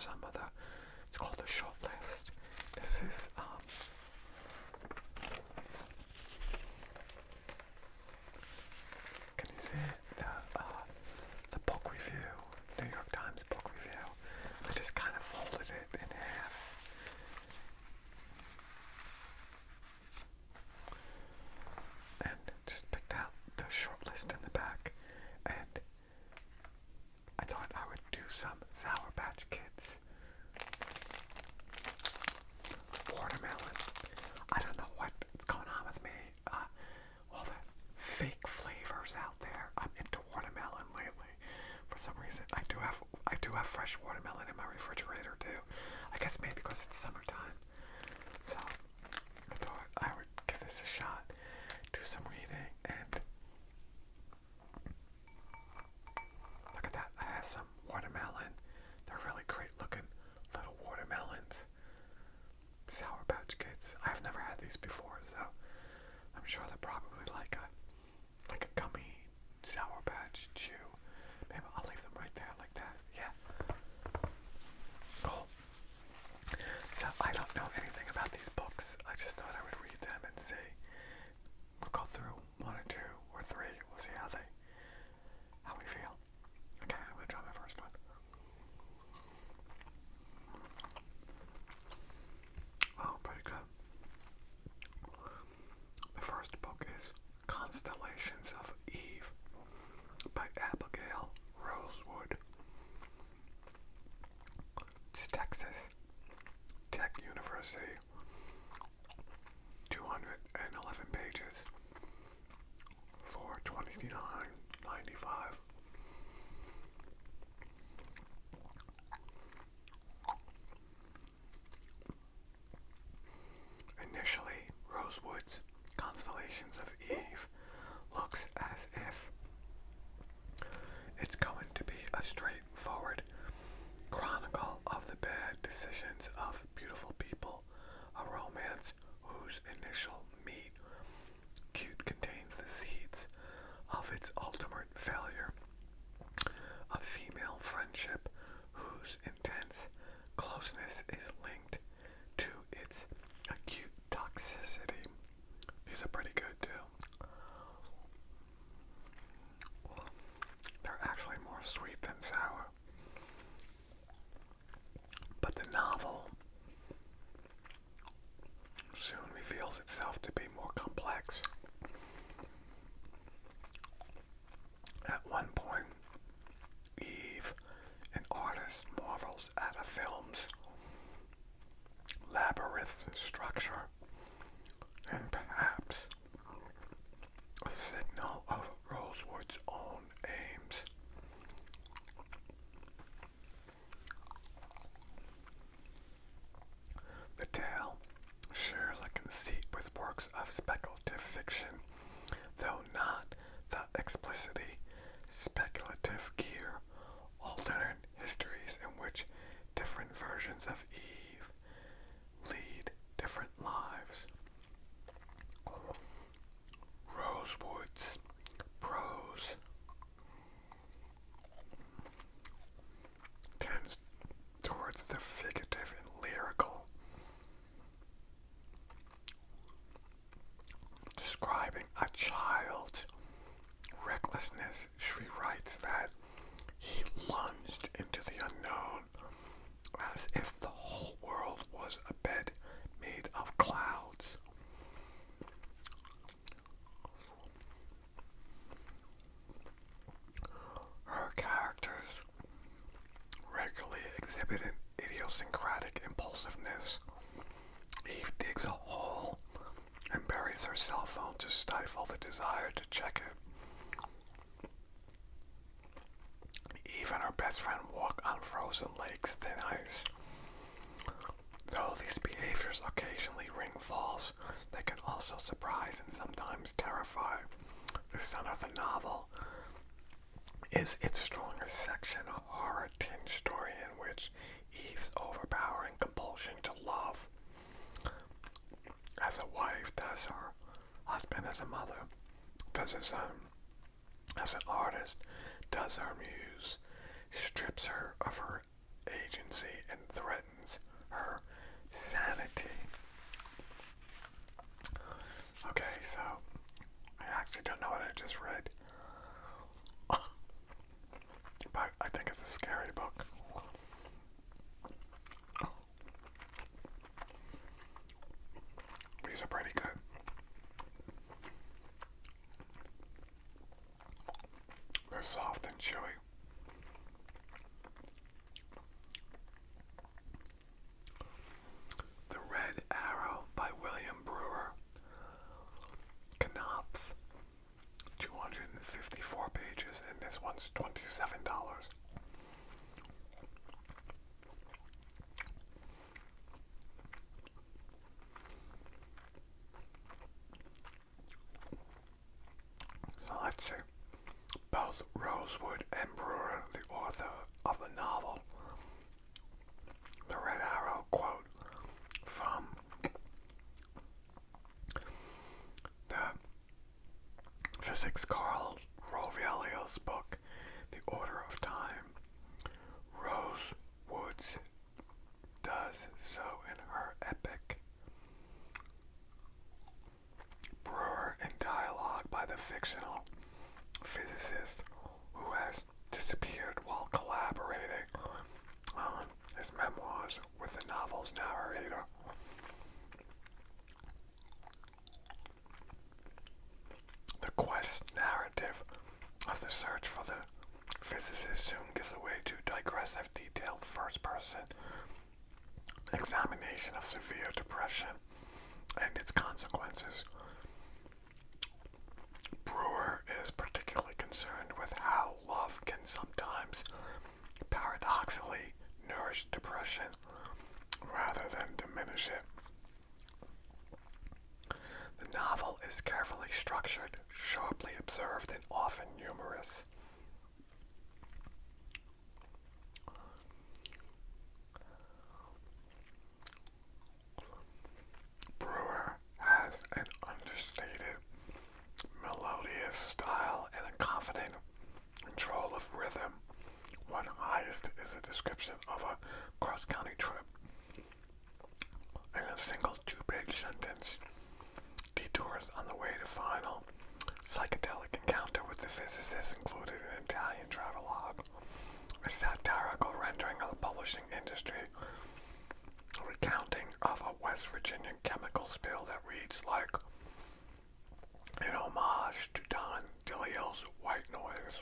some of the, it's called the short list. This is, can you see it? The book review, New York Times book review. I just kind of folded it in half. And just picked out the short list in the back. And I thought I would do some Sour Patch Kids. Watermelon. I don't know what's going on with me. All the fake flavors out there. I'm into watermelon lately. For some reason, I do have fresh watermelon in my refrigerator too. I guess maybe because it's summertime. So I thought I would give this a shot. Do some reading and look at that. I have some watermelon. They're really great looking little watermelons. Sour Patch Kids. I've never had these before, so I'm sure they're probably like a gummy Sour Patch chew. Maybe I'll leave them right there like that. Yeah. Cool. So I don't know anything about these books. I just thought I would read them and see. We'll go through 1 or 2 or 3. We'll see how we feel. Okay, I'm gonna try my first one. Oh, pretty good. The first book is Constellations of Eve by Abigail Rosewood. It's Texas Tech University. 211 pages for $29.95. Initially, Rosewood's Constellations of Eve looks as if it's going to be a straightforward chronicle of the bad decisions of beautiful people, a romance whose initial meet cute contains the seeds of its ultimate failure, a female friendship whose intense closeness is linked to its acute toxicity. These are pretty good too. They're actually more sweet than sour. But the novel soon reveals itself to be more complex. At one point, Eve, an artist, marvels at a film's labyrinth structure and perhaps a signal of Rosewood's own aims. The tale shares a conceit with works of speculative fiction, though not the explicitly speculative gear, alternate histories in which different versions of Eve lead different lives. Rosewood's prose tends towards the figurative and lyrical, describing a child's recklessness. She writes that he lunged into the unknown as if the whole world was a bed made of clouds. Her characters regularly exhibit an idiosyncratic impulsiveness. Eve digs a hole and buries her cell phone to stifle the desire to check it. Eve and her best friend walk on frozen lakes, thin ice. Though these behaviors occasionally ring false, they can also surprise and sometimes terrify. The center of the novel is its strongest section, a horror-tinged story in which Eve's overpowering compulsion to love as a wife does her husband, as a mother, does her son, as an artist, does her muse, strips her of her agency and the scary book. These are pretty good. They're soft and chewy. The Red Arrow by William Brewer. Knopf. 254 pages, and this one's $27. So let's see. Both Rosewood and Brewer, the author of the novel The Red Arrow, quote from the physics Carl Rovelio's book, The Order of Time. Rosewood does so in her epic. Brewer in dialogue by the fictional physicist who has disappeared while collaborating on his memoirs with the novel's narrator. The quest narrative of the search for the physicist soon gives way to digressive, detailed first-person examination of severe depression and its consequences. Brewer is particularly concerned with how love can sometimes paradoxically nourish depression rather than diminish it. The novel is carefully structured, sharply observed, and often humorous. Brewer has an understated, melodious style and a confident control of rhythm. One highest is a description of a cross-country trip in a single two-page sentence. Detours on the way to final psychedelic encounter with the physicist included an Italian travelogue, a satirical rendering of the publishing industry, a recounting of a West Virginia chemical spill that reads like an homage to Don DeLeo's White Noise,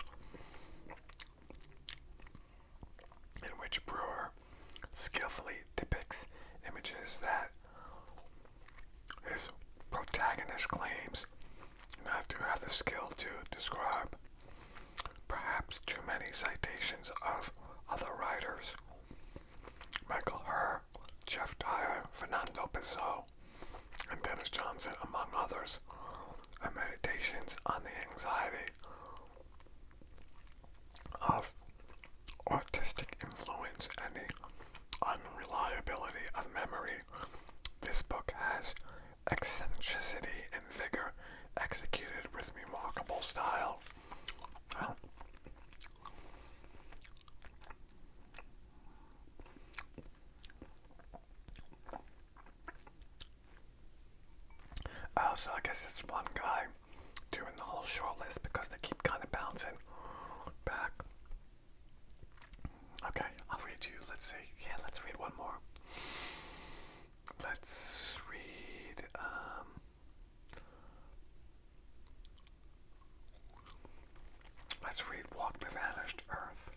in which Brewer skillfully depicts images that his protagonist claims not to have the skill to describe. Perhaps too many citations of other writers, Michael Herr, Jeff Dyer, Fernando Pessoa, and Dennis Johnson, among others, are meditations on the anxiety of artistic influence and the unreliability of memory. This book has eccentricity and vigor executed with remarkable style. So I guess it's one guy doing the whole short list because they keep kind of bouncing back. Okay, I'll read you. Let's see. Yeah, let's read one more. Let's read, Walk the Vanished Earth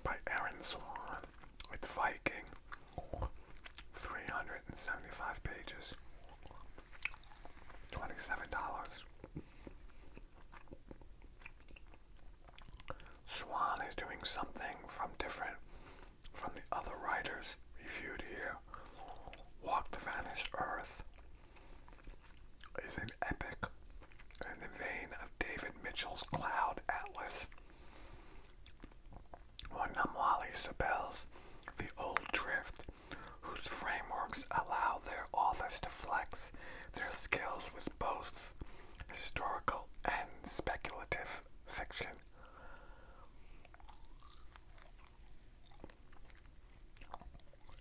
by Aaron Swan. It's Viking. 375 pages. $27. Swan is doing something different from the other writers reviewed here. Walk the Vanished Earth is an epic in the vein of David Mitchell's Cloud Atlas, or Namwali Sabel's The Old Drift, whose frameworks allow their authors to flex their skills with both historical and speculative fiction.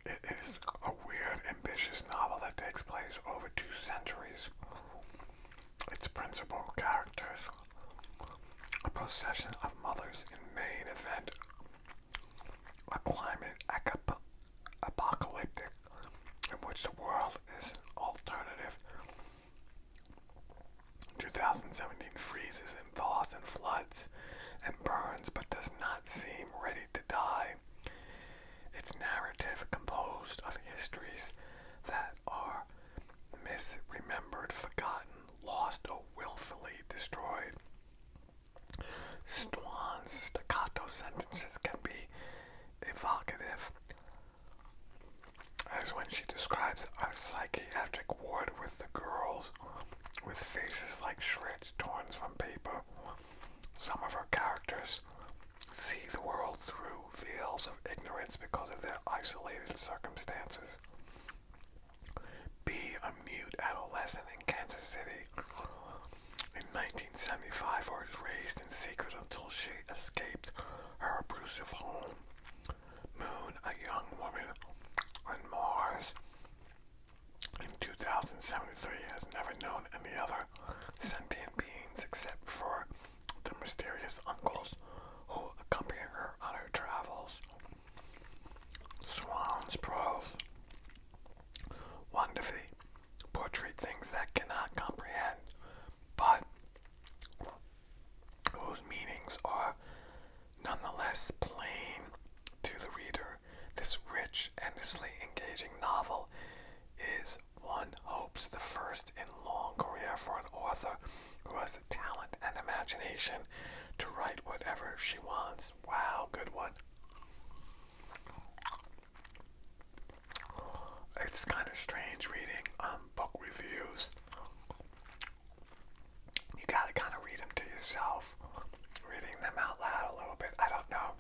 It is a weird, ambitious novel that takes place over 2 centuries. Its principal characters others in main event a climate apocalyptic in which the world is an alternative. 2017 freezes and thaws and floods and burns but does not seem ready to die. Its narrative composed of histories that are misremembered, forgotten, lost, or willfully destroyed. Swan's staccato sentences can be evocative, as when she describes a psychiatric ward with the girls with faces like shreds torn from paper. Some of her characters see the world through veils of ignorance because of their isolated circumstances. B, a mute adolescent in Kansas City in 1975, was raised in secret until she escaped her abusive home. Moon, a young woman on Mars in 2073, has never known any other sentient beings except for the mysterious uncles who accompany her on her travels. Swan's prose wonderfully portray things that cannot comprehend, but whose meanings are nonetheless plain to the reader. This rich, endlessly engaging novel is, one hopes, the first in a long career for an author who has the talent and imagination to write whatever she wants. Wow, good one. It's kind of strange reading book reviews. You gotta kind of read them to yourself. Reading them out loud a little bit, I don't know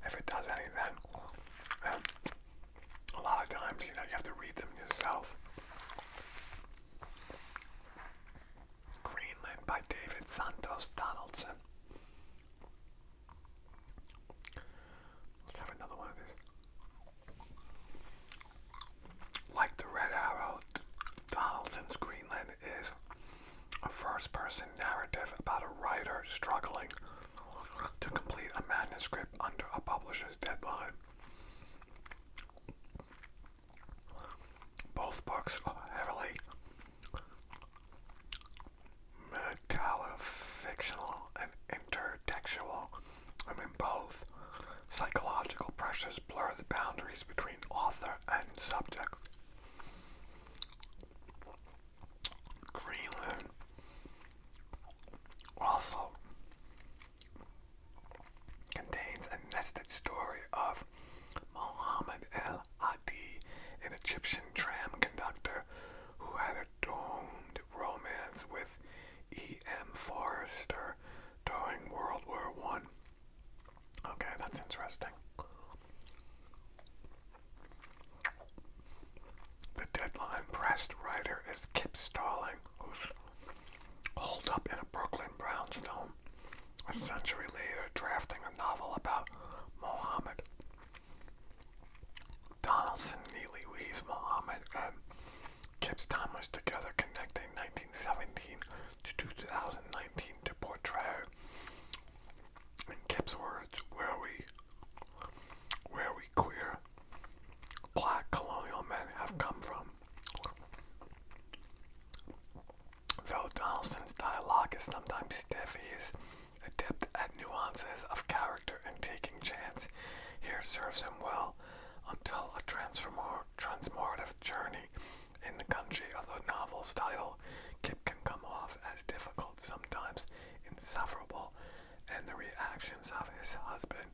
if it does anything. A lot of times, you have to read them yourself. Greenland by David Santos Donaldson. Let's have another one of these. Like the Red Arrow, Donaldson's Greenland is a first-person narrative about a writer struggling to complete a manuscript under a publisher's deadline. Both books are heavily metafictional and intertextual, and in both, psychological pressures blur the boundaries between author and subject. Greenland also contains a nested story of Mohammed El-Adi, an Egyptian tram conductor who had a doomed romance with E.M. Forrester during World War I. Okay, that's interesting. The deadline-pressed writer is Kip Starling, who's holed up in a Brooklyn brownstone a century later drafting a novel about Mohammed. Donaldson neatly weaves Mohammed and Kip's timeless together, connecting 1917 to 2019 to portray, in Kip's words, where we queer black colonial men have come from. Though Donaldson's dialogue is sometimes stiff, he is adept at nuances of character and taking chance. Here serves him well until a transformative journey in the country of the novel's title. Kip can come off as difficult, sometimes insufferable, and the reactions of his husband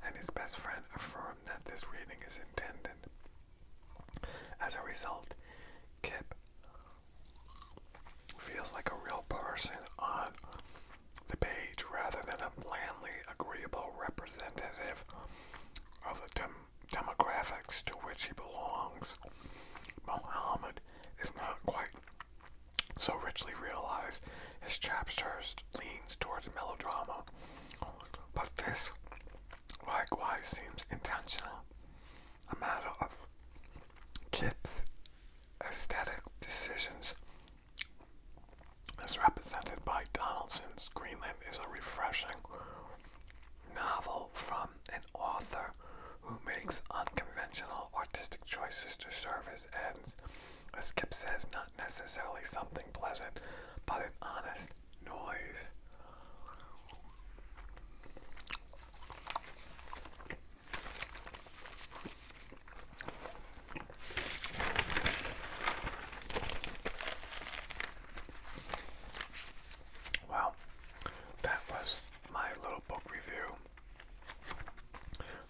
and his best friend affirm that this reading is intended. As a result, Kip feels like a real person on the page rather than a blandly agreeable representative of the demographics to which he belongs. Muhammad is not quite so richly realized. His chapters leans towards melodrama, but this likewise seems intentional, a matter of Kip's aesthetic decisions. As represented by Donaldson's Greenland is a refreshing, necessarily something pleasant, but an honest noise. Well, that was my little book review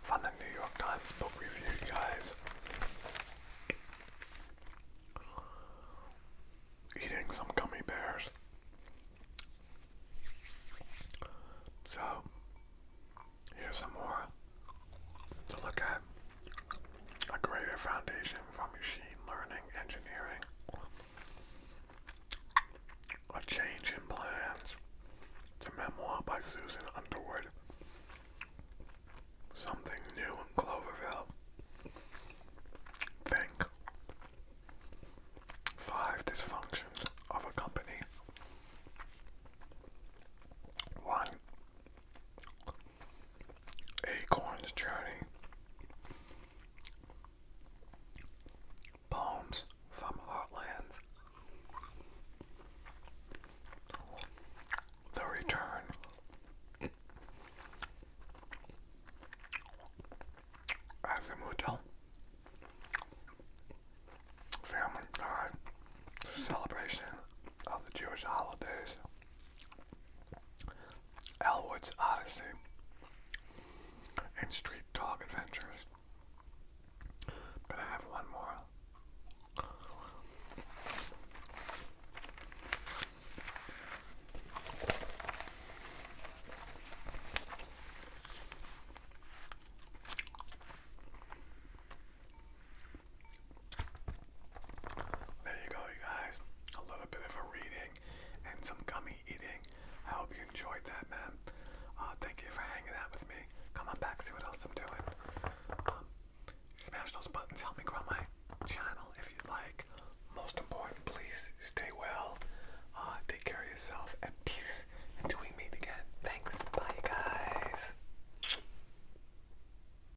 from the New York Times book review, guys. Eating some gummy bears. So, here's some more to look at. A Greater Foundation for Machine Learning Engineering. A Change in Plans. It's a memoir by Susan Underwood. Something New in Cloverville. Think. 5 Dysfunctions of a Company. 1. Acorn's Journey. Poems from Heartlands. The Return. Azimuthal. Family Guide. Celebration of the Jewish holidays. Elwood's Odyssey. And Street